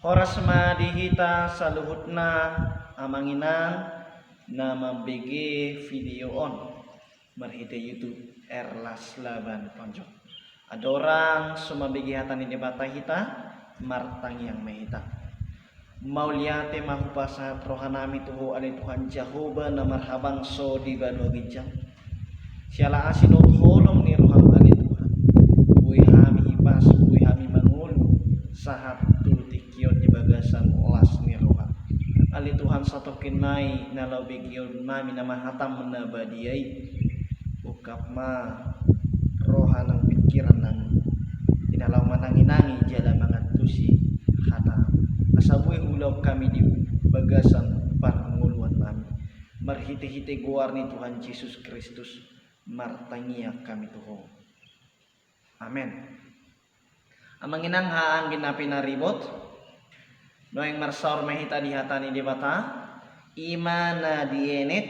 Horas madihita saluhutna amanginan nama BG video on marhite YouTube Erlas Laban Ponjok. Ada orang semua BG hatan ini batahita martang yang mehita. Mauliate mahupasa rohanami tuho ale Tuhan Jehovah na marhabang so di banu gijang. Siala asidot holong ni roham ale Tuhan. Bui hami hipas, bui hami mangulu sahat tultikion di bagasan olas ni roham. Ali Tuhan satu kinai nalau begion nami nama hatam menabadiai. Ukap ma rohanang pikiran nang inalau mananginangi jala mangatusi hatam. Asabui ulau kami di bagasan panguluan kami. Marhite-hite guarni Tuhan Yesus Kristus martangia kami Tuhan. Amen. Amanginang haang ginapi na ribot. Noeng marsaur mahita di hatani di bata. Imana dienet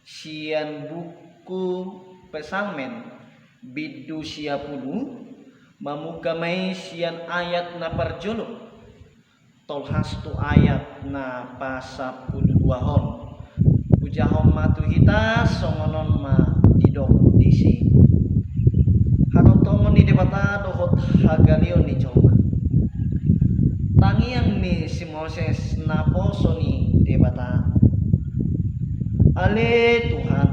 sian buku pesalmen bidu siapulu mamukamai sian ayat na parjolo. Tolhas tu ayat na pasapuluahon ujahom matu hita songonon ma didok disi hanotongon ni debata dohot hagalion ni coma tangiang ni si Moses na poso ni debata ale Tuhan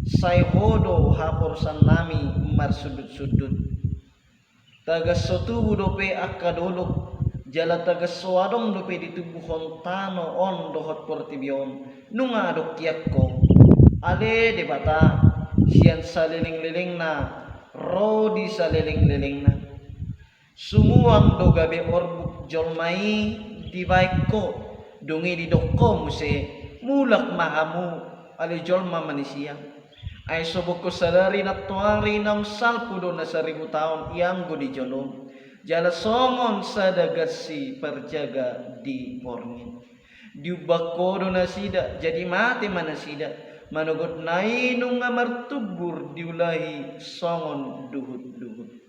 say hodo haporsan nami marsudut-sudut tagasotu dope akadolok jala tagaswadong dope ditubuhon tano on dohot portibion nunga dokiak ko ale debata sian saliling-liling na rodi saliling-liling na sumuang do gabe orbuk jolmai di baik ko dungi di dokko muse mulak mahamu ale jolma manusia ay subok ko sadari na tuari ng salpudo na 1000 tahun iyang go di jolom jala songon sa dagasi perjaga di porngin diubako do na sida jadi mati mana sida manugot nai nung martubur diulahi songon duhut-duhut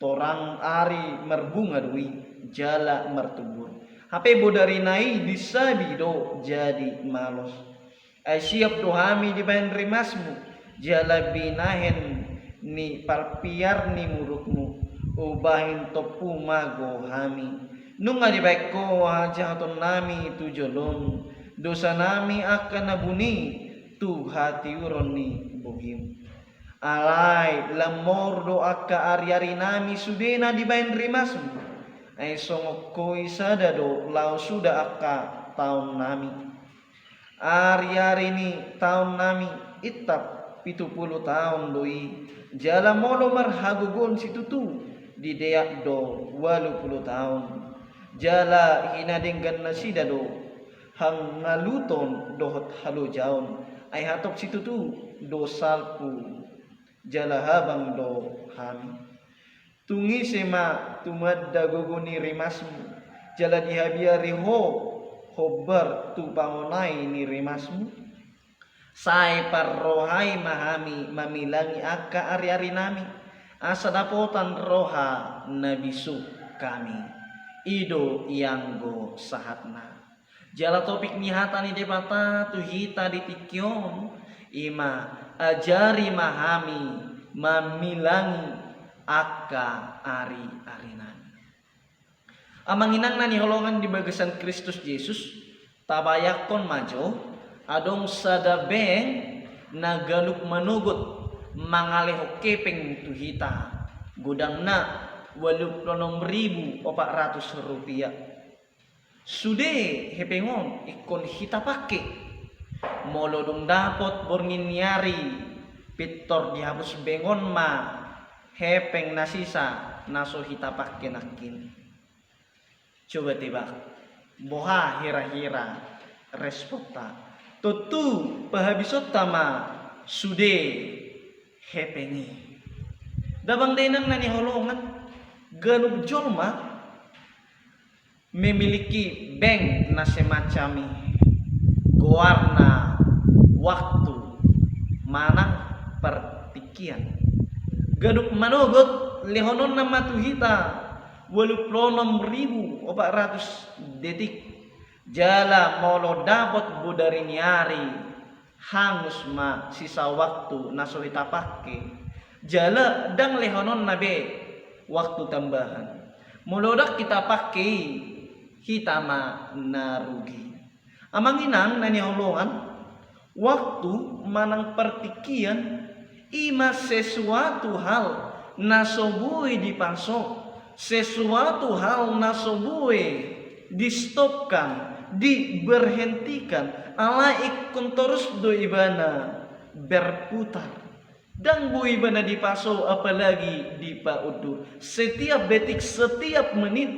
torang ari merbunga dui jala martubur hape bodari nai disabi do jadi malos ay siap dohami di bahan rimasmu jala binahen ni parpiar ni murukmu ubahin topu mago hami nunga di baik ko hajaton nami tu jolon dosa nami akan nabuni tu hati uron ni bogim alai lamor do akka ari-ari nami sudena di bain rimasmu ay songok ko isada do lau sudah akka tahun nami ari-ari ni tahun nami itap 70 tahun doi jala mono marhagugon situtu di deak do 80 tahun jala hinadenggan na sida do hang ngaluton dohot halo jaon ay hatop situ tu do salpu jala habang do hami tungi sema tumadda gogoni rimasmu jala dihabiari hobar tu pangonai ni rimasmu sai parrohai mahami mamilangi akka ari-ari nami asa dapotan roha nabisu kami ido yang go sahatna jala topik nihata ni debata tuhita ditikyon ima ajari mahami mamilangi akka ari-arinan amanginang nani holongan di bagasan Kristus Yesus tabayakon majo adong sadabeng nagaluk manugot mangaleh kepeng tuhita gudang na 86.400 rupiah sude hepengon ikon hita pake molodong dapot borngin nyari pitor dihapus bengon ma hepeng nasisa naso hita pake nakin coba tiba boha hira-hira respota tutu pahabisot tama sude hepengi dabang denang nani holongan ganug jolma memiliki bank na semacam goarna waktu manang pertikian gaduk manogot lehonon na matuhita 86.400 detik. Jala molo dapat budari nyari hangus ma sisa waktu naso kita pakai. Jala dang lehonon nabe waktu tambahan. Mulodak kita pakai kita ma narugi. Amanginang naniholongan waktu manang pertikian ima sesuatu hal nasobui dipasok, sesuatu hal nasobui distopkan, diberhentikan, alaik terus do ibana berputar. Dan bu ibana dipasok apalagi di paudu. Setiap detik, setiap menit,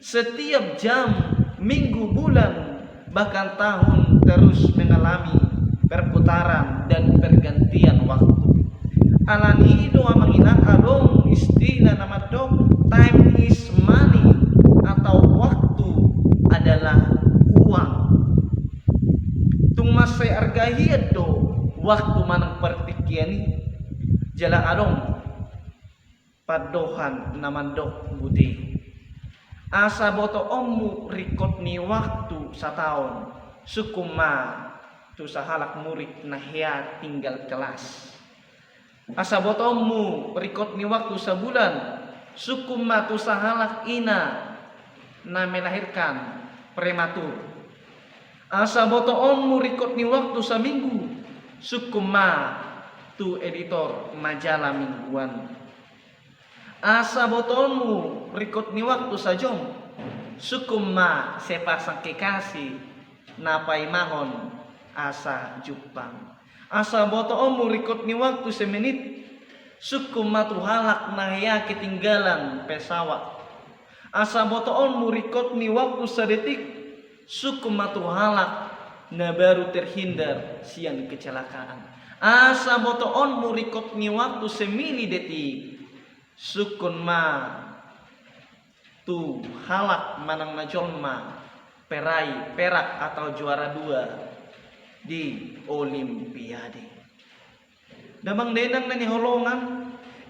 setiap jam, minggu, bulan, bahkan tahun terus mengalami perputaran dan pergantian waktu. Alani do amanginang adong istilah nama do time is money atau waktu adalah uang. Tung masai argahiad do waktu manang pertikian jala adong padohan namandok budi. Asa boto ommu rikot ni waktu setahun sukuma tu sahalak murid nahya tinggal kelas. Asa botomu rikot ni waktu sebulan sukuma tu sahalak ina na melahirkan prematur. Asa botomu rikot ni waktu seminggu sukuma tu editor majalah mingguan. Asa botomu rikot ni waktu sajom sukuma sepasang kekasih napai mahon asa jupang. Asa boto omu rikot ni waktu semenit sukuma tu halak nahya ketinggalan pesawat. Asa boto omu rikot ni waktu sedetik sukuma tu halak na baru terhindar siang kecelakaan. Asa boto onmu rikot ni waktu semili detik sukuma tu halak manang najolma peraih perak atau juara 2 di Olimpiade. Damang denang na niholongan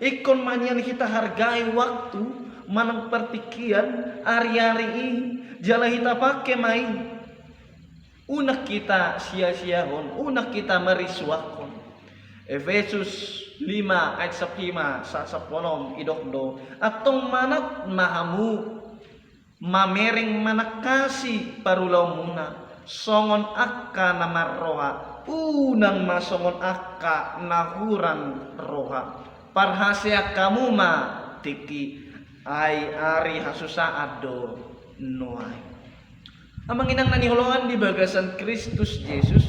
ikon manyan kita hargai waktu manang pertikian ari-ari jala kita pakai main. Unak kita sia-siahon, unak kita meriswakon. Efesus 5 ayat 5 sa 10 idokdo atong manat mahamu mamering manakasi parulaw muna songon akka namarroha unang masongon akka nahuran roha parhasya kamu ma tiki ay ari hasusaad do noay. Amang inang nanihulungan di bagasan Kristus Yesus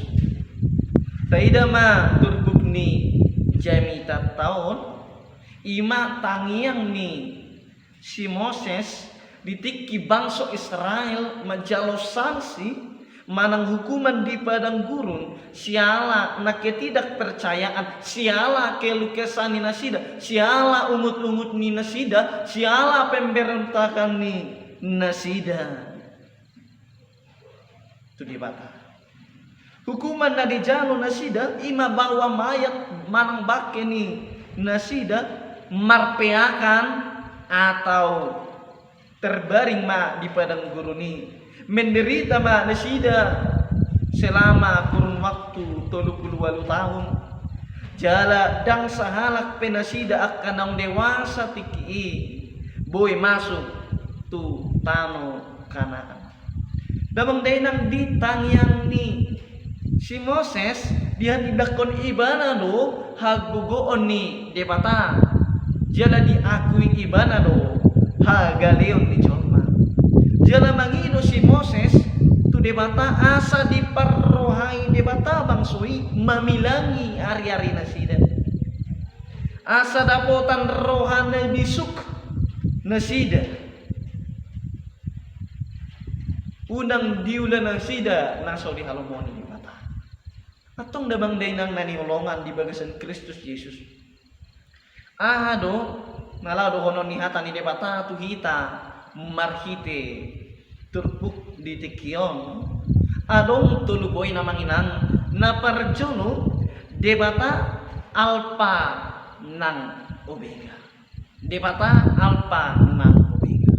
taida ma turbuk ni jamita taon ima tangiang ni si Moses ditiki bangsa Israel majalo sanksi manang hukuman di padang gurun siala na ketidak percayaan siala kelukesan ni nasida siala ungut-ungut ni nasida siala pemberontakan ni nasida itu dibata hukuman na di jalo nasida ima bawa mayat manang bake ni nasida marpeakan atau terbaring ma di padang gurun ni menderita ma nasida selama kurun waktu 38 tahun jala dang sahalak penasida akan ang dewasa tiki boy masuk tu tano Kanaan. Damang dainang ditangyang ni si Moses dia tidakon ibana do hagugoon ni debata jala diakui ibana do hagaleon ni Jolma jala mangido si Moses tu debata asa diparrohai debata bangsui mamilangi ari-ari nasida asa dapotan rohana bisuk nasida unang diulan nasida naso di halomoni debata atong dabang dainang naniholongan di bagasan Kristus Yesus ahado nalado honon nihatan ni debata tu hita marhite turpuk di tikion adong tuluboy na manginang na parjono debata alpa ng omega debata alpa ng omega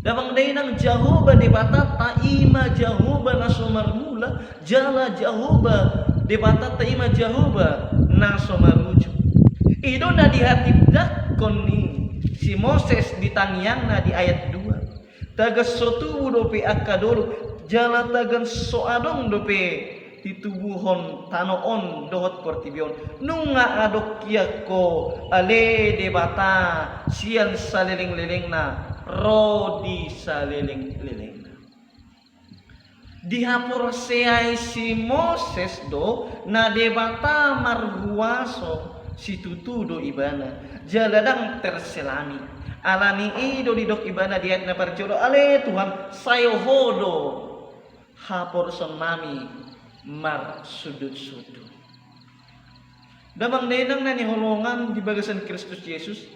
Damang dainang Jehovah debata taima Jehovah na sumarmula jala Jehovah debata taima Jehovah na sumaruju. Ido na dihatibdak koni si Moses ditangyang na di ayat 2. Tagas sotubu dope akadoro jala tagan soadong dope titubuhon tanoon dohot portibion nunga adok ko ale debata sian saliling-liling na rodi saliling-liling na dihapur seay si Moses do na debata marhuaso si tutudo ibana jaladang terselami alani ido didok ibana diat na parjodo ale Tuhan sayo hodo hapor son mami mar sudut-sudut. Damang nenang na niholongan di bagasan Kristus Yesus.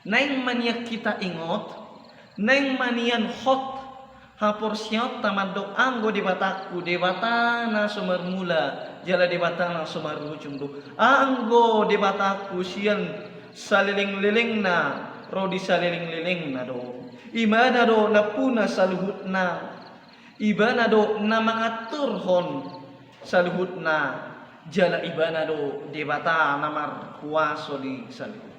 Naing maniak kita ingot, naing manian hot hapor siyot tamadok anggo di bataku di bata na sumarmula jala di bata na sumarujung do. Anggo di bataku siyan saliling-liling na rodi saliling-liling na do. Imana do napuna saluhut na ibana do na mga turhon sa luhut na jala ibana do debata na marhuaso di sa luhut.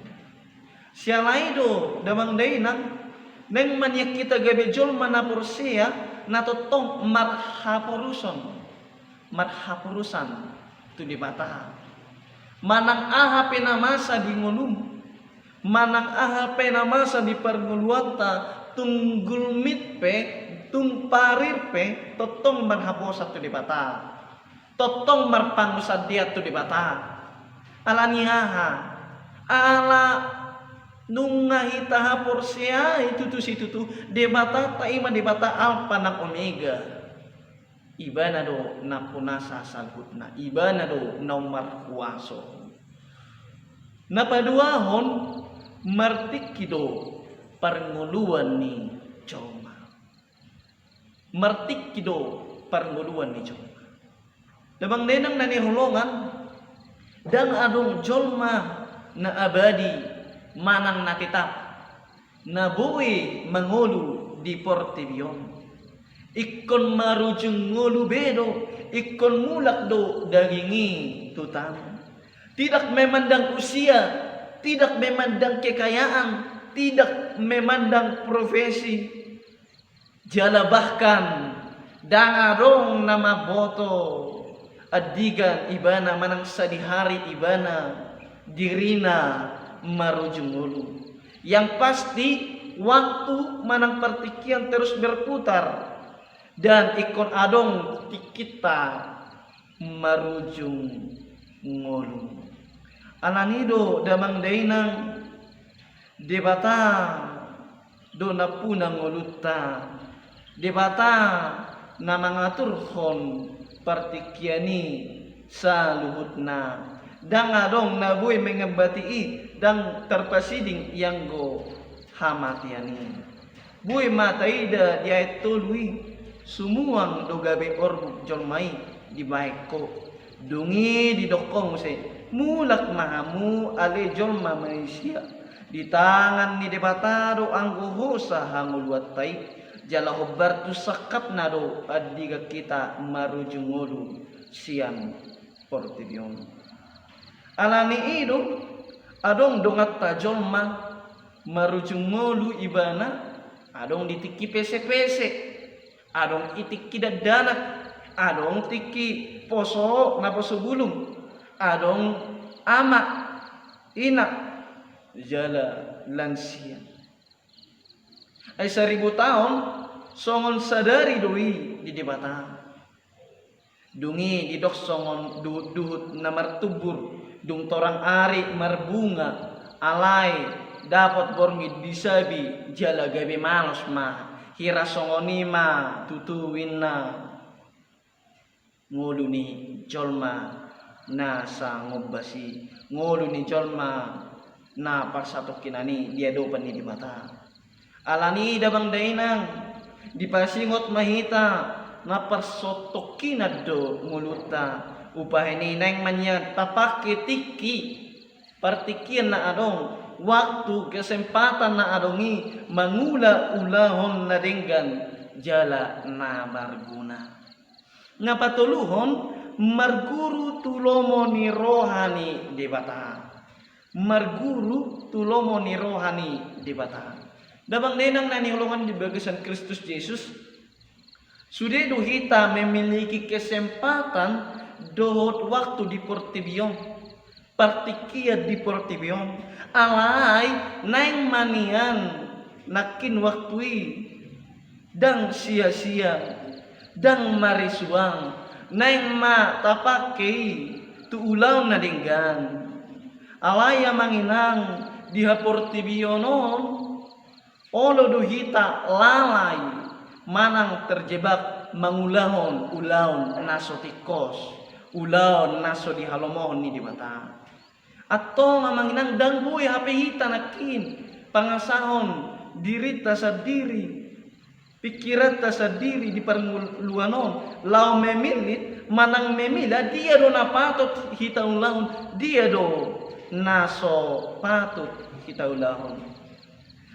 Siya lay do damang day nang manyak kita gabejol manapursiya na totong marhapurusan to debata. Manang aha pinamasa di ngulum, manang aha pinamasa di parnguluata tunggulmit pe tung parir pe totong marhaposa tu di bata totong marpangusad dia tu di bata ala nihaha ala nung ngahita hapor siya itu tu di bata taima di bata alpha ng omega ibana do na punasa salhut na ibana do na marhuaso napaduahon martikido parnguluan ni Joma martik kido parnguluan ni Joma. Damang nenang nanihulongan dan adong jolma na abadi manang natitap na buwi mangulu di portibion. Ikon marujung ngulu bedo, ikon mulak do dagingi tutam. Tidak memandang usia, tidak memandang kekayaan, tidak memandang profesi. Jala bahkan dangarong nama boto adigan ibana manang sadihari ibana dirina marujungulu. Yang pasti waktu manang pertikian terus berputar dan ikon adong kita marujung ngulu. Alanido damang dainang debata do napuna nguluta debata na mangaturhon partikiani sa luhut na dang adong nabuy mengabatii dang terpasiding yanggo hamatiani buy mataida diay tului sumuang do gabe orbuk jolmai di baik ko dungi di dokong se mulak mahamu ale jolma Malaysia di tangan ni debatado ang guhosa hanguluat tay jala hobar tu sakap nado adiga kita marujungulu siang portibion alani ido adong dongat tajolma marujungulu ibana adong ditiki pese-pese adong itiki dadanak adong tiki poso na poso bulung adong amak inak jala lansia ay 1000 tahun songon sadari doi di debata dungi didok songon duhut na martubur dung torang ari marbunga alay dapat borngid disabi jala gabe malos ma hira songonima tutuwin na ngulu ni jolma na sa ngobasi ngulu ni jolma na parsatokinani dia dopan ni di mata alani dabang dainang dipasingot mahita na parsotokinad do nguluta upah ini neng manya tapake tiki partikian na adong waktu kesempatan na adongi mangula-ulahon na denggan jala na marguna. Nga patuluhon marguru tulomo ni rohani di bata. Marguru tulomo ni rohani di bata. Dabang nenang nanihulungan di bagasan Kristus Yesus, sudah kita memiliki kesempatan dohot waktu di Portibion, partikia di Portibion, alai naing manian nakin waktui dang sia-sia dang marisuang naing ma tapakei tu ulaw na dinggan alaya manginang diha Portibionon olo duhita lalay manang terjebak mangulahon ulaw naso tikos ulaw naso di halomohon ni di bata atau manginang dangbuy hapihita nakin pangasahon dirita sa diri pikiran ta sa diri di parluanon lao memilit manang memila dia do napatot hitaulahon dia do naso patut hitaulahon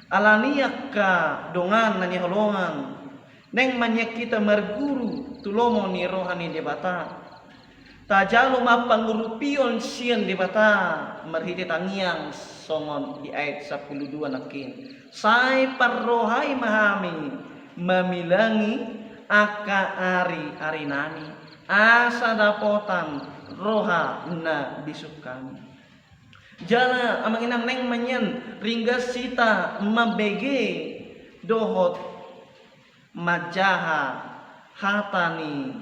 alaniak ka dongan na niholongan neng manyak kita marguru tulomo ni rohani di bata tajalo mapangurupion siyan di bata marhiti tangiang songon di ayat 12 nakin say parrohay mahami mamilangi aka ari nani asa dapotan roha na bisukan jala amang inang neng manyan ringgas sita mabege dohot majaha hatani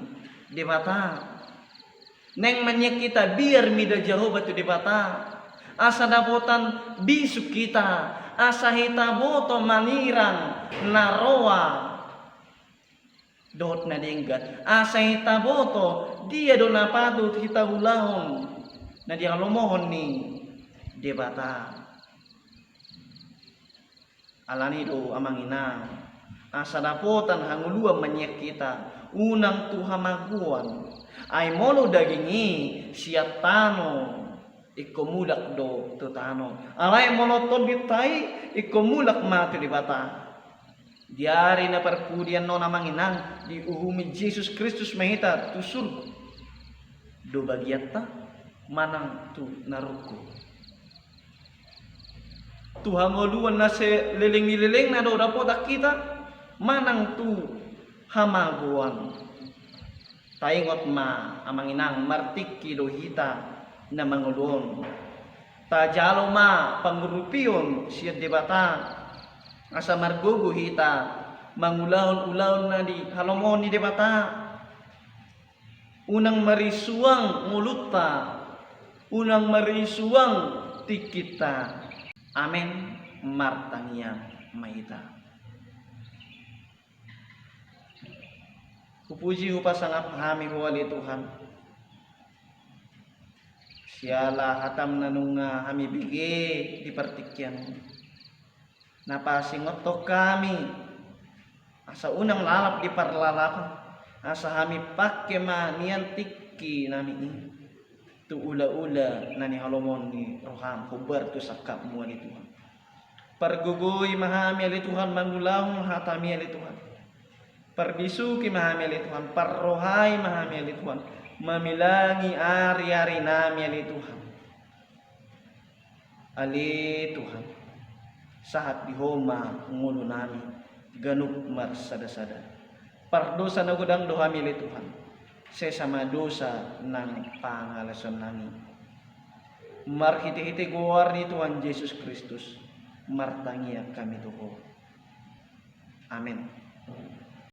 di bata neng manyak kita biar mida jauh batu di bata asa dapotan bisuk kita asa hitaboto manirang naroa dot na dinggat asa hitaboto dia do napatut hitahulahon na dia lomohon ni debata alani do amang ina asa dapotan hanguluan manyak kita unang tuhamaguan ay molo dagingi siatano ikomulak do tutano alay monoton bitay ikomulak mati di bata diari na perpudian no namang inang di uhumi Jesus Kristus mahita tusul do bagiatta manang tu naruko tuhangoluan na se liling na do dapot kita manang tu hamaguan taingot ma amang inang martiki do hita na mangulon tajalo ma pangurupion siya debata asa margugu hita mangulahon-ulahon na di halomon ni debata unang marisuang mulutta unang marisuang tikita amen martangya mahita kupuji hupasangap hami huwali Tuhan siala hatam nanunga hami bige di partikyan napasingot to kami asa unang lalap di parlalap asa hami pakke ma nian tikki nami tu ula-ula nani halomon ni roham hubar tu sakap mua ni Tuhan pergugoy mahami ali Tuhan mangulahong hatami ali Tuhan perbisuki mahami ali Tuhan parrohai mahami ali Tuhan mamilangi ari-ari nami ali Tuhan ali Tuhan saat dihoma ngulu nami ganup marsada-sada pardosa na gudang doha mili Tuhan sesama dosa ng pangalason nami marhiti-hiti guwar ni Tuhan Yesus Kristus martangiak kami tuho amin.